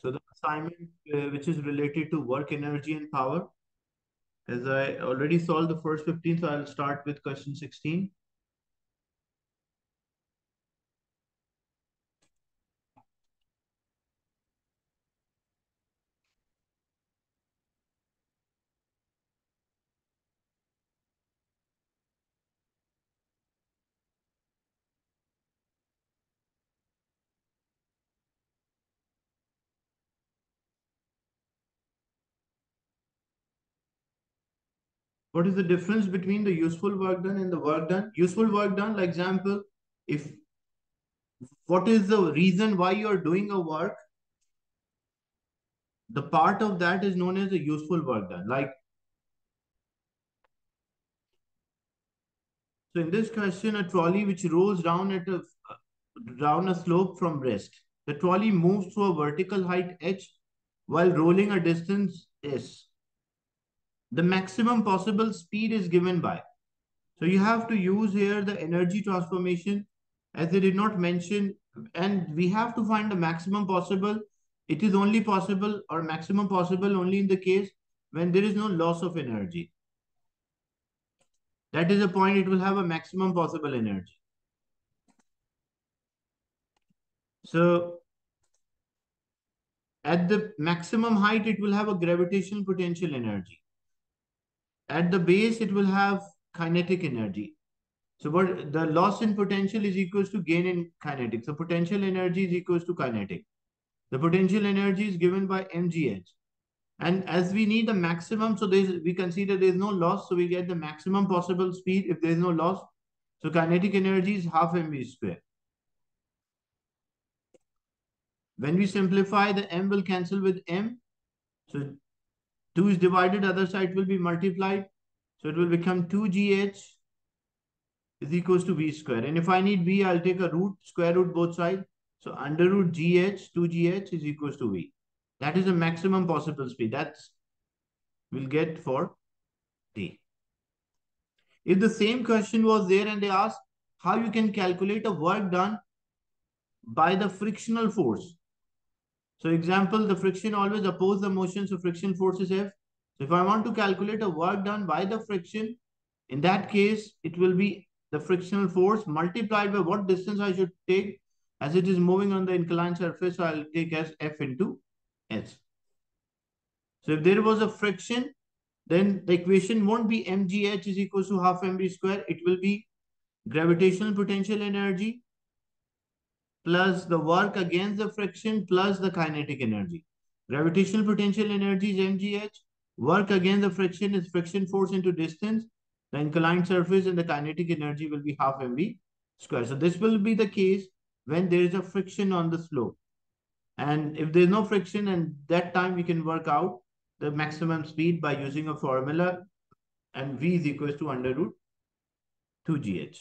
So the assignment which is related to work, energy, and power, as I already solved the first 15, so I'll start with question 16. What is the difference between the useful work done and the work done? Useful work done, like example, if what is the reason why you are doing a work, the part of that is known as the useful work done. Like, so in this question, a trolley which rolls down a slope from rest. The trolley moves through a vertical height h while rolling a distance s. The maximum possible speed is given by. So you have to use here the energy transformation as they did not mention, and we have to find the maximum possible. It is only possible or maximum possible only in the case when there is no loss of energy. That is the point, it will have a maximum possible energy. So at the maximum height, it will have a gravitational potential energy. At the base, it will have kinetic energy. So what the loss in potential is equals to gain in kinetic. So potential energy is equals to kinetic. The potential energy is given by mgh. And as we need the maximum, so we consider there is no loss. So we get the maximum possible speed if there is no loss. So kinetic energy is half mv square. When we simplify, the m will cancel with m. So 2 is divided, other side will be multiplied. So it will become 2gh is equals to v square. And if I need v, I'll take a root, square root both sides. So under root gh, 2gh is equals to v. That is the maximum possible speed. That's we'll get for D. If the same question was there and they asked how you can calculate a work done by the frictional force. So example, the friction always opposes the motion, so friction force is F. So if I want to calculate a work done by the friction, in that case, it will be the frictional force multiplied by what distance I should take as it is moving on the inclined surface. So I'll take as F into S. So if there was a friction, then the equation won't be mgh is equals to half mv square. It will be gravitational potential energy plus the work against the friction plus the kinetic energy. Gravitational potential energy is mgh. Work against the friction is friction force into distance. The inclined surface and the kinetic energy will be half mv square. So this will be the case when there is a friction on the slope. And if there is no friction, and that time we can work out the maximum speed by using a formula, and v is equals to under root 2gh.